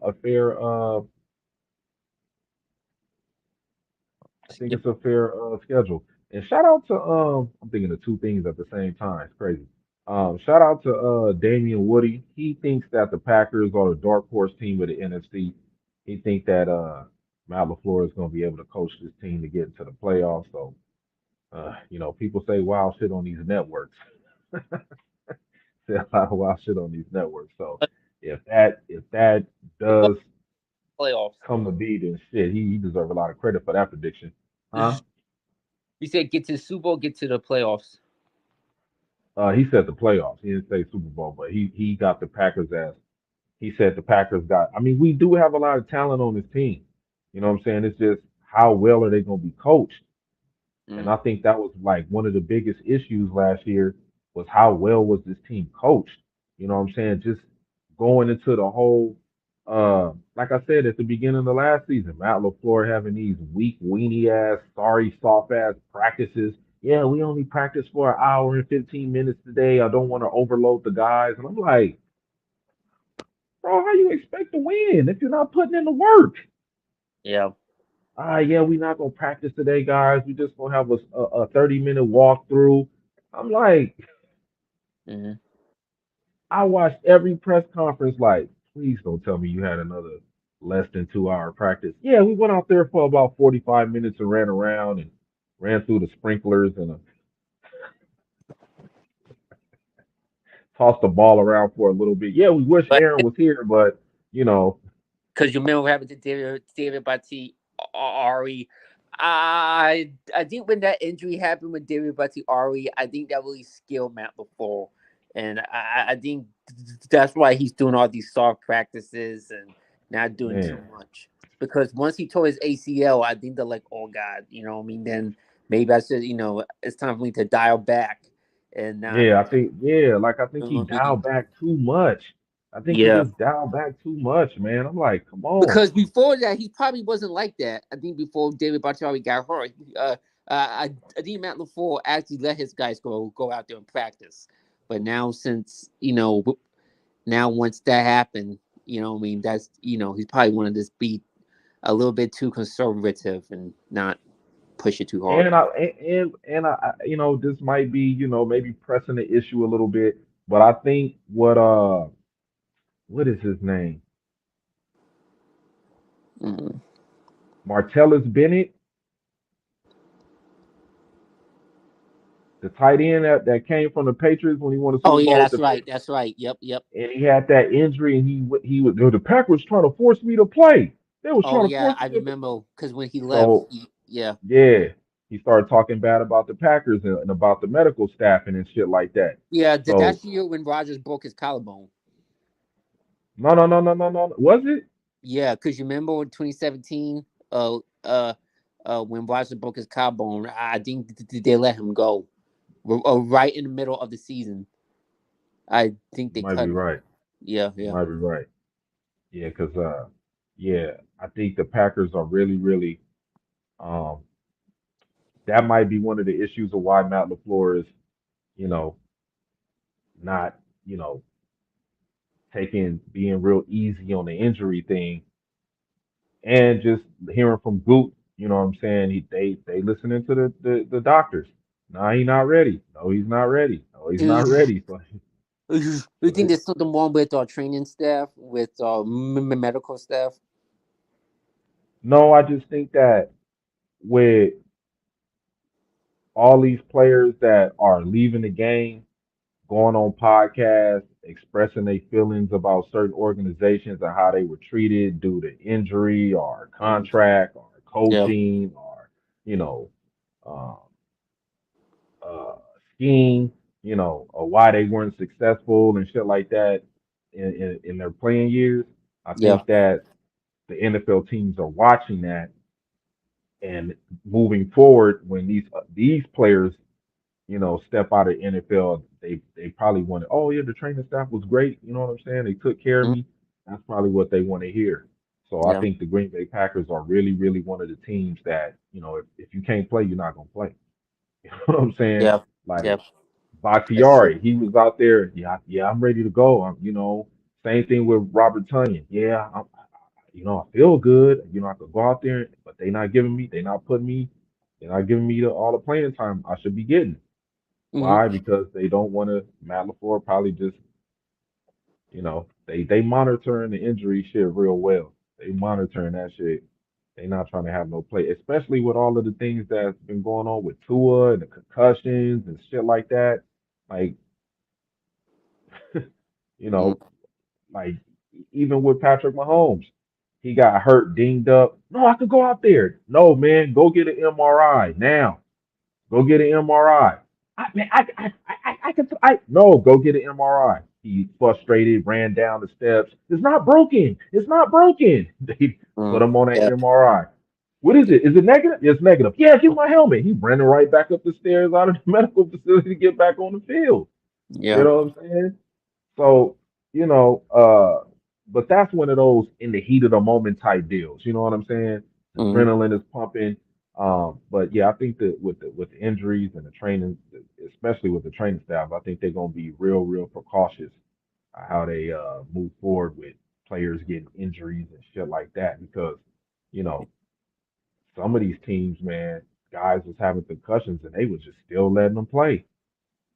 think Yep. it's a fair schedule. And shout out to I'm thinking of two things at the same time. It's crazy. Shout out to Damian Woody. He thinks that the Packers are the dark horse team of the NFC. He thinks that Matt LaFleur is going to be able to coach this team to get into the playoffs. So you know, people say wild shit on these networks. Say a lot of wild shit on these networks. So if that does Playoffs. come to be, then shit, he deserves a lot of credit for that prediction, huh? He said get to the Super Bowl, get to the playoffs. He said the playoffs. He didn't say Super Bowl, but he got the Packers as he said the Packers got. I mean, we do have a lot of talent on this team. You know what I'm saying? It's just how well are they going to be coached? And Mm. I think that was like one of the biggest issues last year was how well was this team coached? You know what I'm saying? Just going into the whole like I said at the beginning of the last season, Matt LaFleur having these weak, weenie ass, sorry, soft ass practices. Yeah, we only practice for an hour and 15 minutes today. I don't want to overload the guys. And I'm like, bro, how you expect to win if you're not putting in the work? Yeah. Yeah, we're not gonna practice today, guys. We just gonna have a 30-minute walkthrough. I'm like, Hmm. I watched every press conference. Like, please don't tell me you had another less than 2 hour practice. Yeah, we went out there for about 45 minutes and ran around and ran through the sprinklers and tossed the ball around for a little bit. Yeah, we wish But Aaron was here, but you know, because you remember what happened to David Bati Ari. I think when that injury happened with David Bati Ari, I think that really skilled Matt LaFleur, and I think that's why he's doing all these soft practices and not doing too man. much. Because once he tore his ACL, I think they're like, oh God, you know, what I mean, then maybe I should, it's time for me to dial back and not, Yeah, I think like I think you he know what I mean? dialed back too much. I think he Yeah. just dialed back too much, man. I'm like, come on. Because before that, he probably wasn't like that. I think before David Bakhtiari got hurt, I think Matt LaFleur actually let his guys go out there and practice. But now, since now once that happened, I mean, that's he's probably wanted to be a little bit too conservative and not push it too hard. You know, this might be, you know, maybe pressing the issue a little bit, but I think what is his name? Mm. Martellus Bennett, the tight end that came from the Patriots when he won the Oh Super yeah, Bowl with that's the right. That's right. Yep, yep. and he had that injury and he was the Packers trying to force me to play. They was Oh trying to yeah, force I me to remember because when he left, so yeah, yeah, he started talking bad about the Packers and about the medical staffing and shit like that. yeah. So That's the year when Rogers broke his collarbone. no. Was it? Yeah, because you remember in 2017, when Boston broke his collarbone, I think they let him go right in the middle of the season. I think You they might be cut him. right. Yeah, You yeah. might be right. Yeah, because yeah, I think the Packers are really um that might be one of the issues of why Matt LaFleur is, you know, not, you know, taking being real easy on the injury thing and just hearing from Goot, you know what I'm saying? They listening to the doctors. No, he's not ready. No, he's not ready. No, he's not You ready. So, you so think there's something wrong with our training staff, with our medical staff? no, I just think that with all these players that are leaving the game, going on podcasts, expressing their feelings about certain organizations and how they were treated due to injury or Mm. contract or Yeah, coaching or, you know, um, uh, scheme, you know, or why they weren't successful and shit like that in their playing years. I yeah. think that the NFL teams are watching that And moving forward, when these players, step out of NFL, they probably wanted, oh yeah, the training staff was great. You know what I'm saying? They took care of Mm, me. That's probably what they want to hear. So I yeah, think the Green Bay Packers are really, really one of the teams that, if you can't play, you're not gonna play. You know what I'm saying? yeah, Like yeah. That's true. Bakhtiari, he was out there. Yeah, yeah, I'm ready to go. Same thing with Robert Tunyon. Yeah, I feel good. I could go out there, but they're not giving me all the playing time I should be getting. Hmm. Why? Because they don't want to. Matt LaFleur probably just, they monitoring the injury shit real well. They monitoring that shit. They not trying to have no play, especially with all of the things that's been going on with Tua and the concussions and shit like that. Like, you Mm, know, like even with Patrick Mahomes, he got hurt, dinged up. No, I could go out there. No, man, go get an MRI now. Go get an MRI. Man, no, go get an MRI. He frustrated, ran down the steps. It's not broken. It's not broken. They put mm, him on an yeah, MRI. What is it? Is it negative? It's negative. Yeah, give my helmet. He ran right back up the stairs out of the medical facility to get back on the field. You yeah. know what I'm saying? So, but that's one of those in the heat of the moment type deals. You know what I'm saying? Hmm. Adrenaline is pumping. But yeah, I think that with the injuries and the training, especially with the training staff, I think they're gonna be real, real precautious how they move forward with players getting injuries and shit like that because, you know, some of these teams, man, guys was having concussions and they was just still letting them play,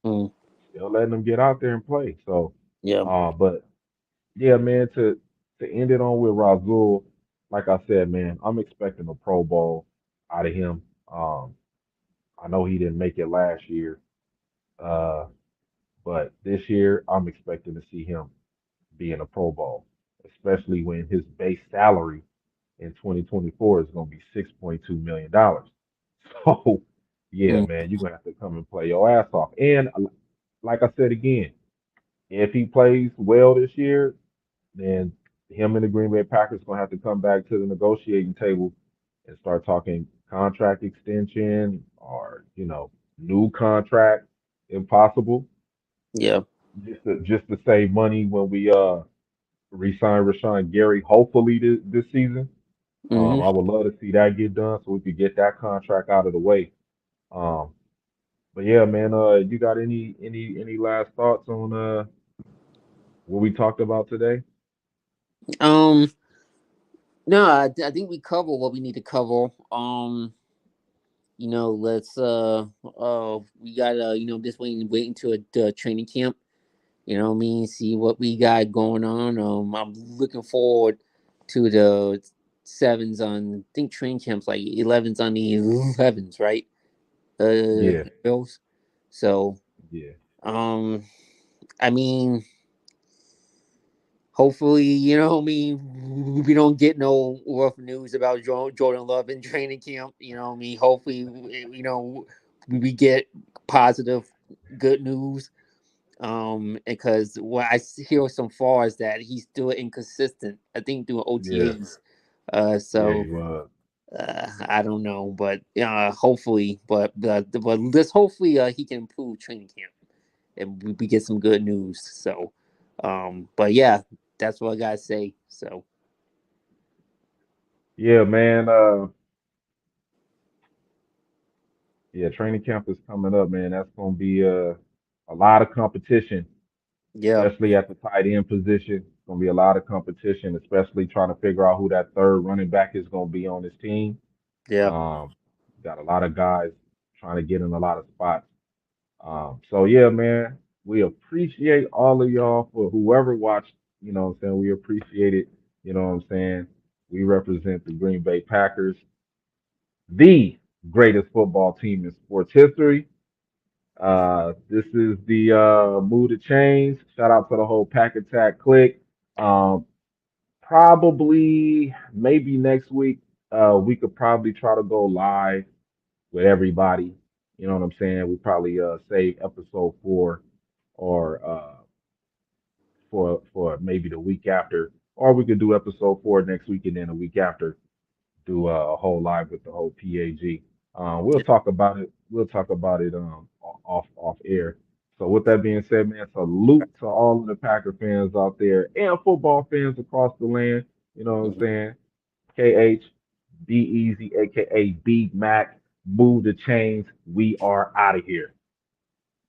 Mm, still letting them get out there and play. So, yeah. but yeah, man, to end it on with Razul, like I said, man, I'm expecting a Pro Bowl out of him. I know he didn't make it last year, uh, but this year I'm expecting to see him be in a Pro Bowl, especially when his base salary in 2024 is going to be $6.2 million. So, yeah, Mm, man, you're going to have to come and play your ass off. And like I said again, if he plays well this year, then him and the Green Bay Packers gonna have to come back to the negotiating table and start talking contract extension or new contract if possible, yeah. just to save money when we re-sign Rashawn Gary hopefully this season. Hmm. I would love to see that get done so we could get that contract out of the way. Um, but yeah, man, you got any last thoughts on what we talked about today? Um, no, I think we cover what we need to cover. Let's we gotta just wait until the training camp. You know what I mean? See what we got going on. I'm looking forward to the sevens on. I think training camps like 11s on the 11s, right? Yeah, Bills. So, yeah, um, I mean, hopefully, we don't get no rough news about Jordan Love in training camp. You know what I mean? Hopefully, we get positive, good news. Because what hear so far is that he's still inconsistent. I think doing yeah, OTAs. yeah. So He was. I don't know, but hopefully, but let's hopefully he can improve training camp and we get some good news. So, but yeah, that's what I gotta say. So Yeah, man. Yeah, training camp is coming up, man. That's gonna be a lot of competition, yeah, especially at the tight end position. It's gonna be a lot of competition, especially trying to figure out who that third running back is gonna be on this team. yeah, Um, got a lot of guys trying to get in a lot of spots. So yeah, man, we appreciate all of y'all for whoever watched. You know what I'm saying? We appreciate it. You know what I'm saying? We represent the Green Bay Packers, the greatest football team in sports history. This is the Mood to Change. Shout out to the whole Pack Attack clique. Um, Probably maybe next week, we could probably try to go live with everybody. You know what I'm saying? We probably save episode 4 or for maybe the week after, or we could do episode 4 next week and then a week after. do a whole live with the whole PAG. We'll talk about it. We'll talk about it off air. So with that being said, man, salute to all of the Packer fans out there and football fans across the land. You know what I'm saying? KH, Be Easy, aka B Mac, move the chains. We are out of here.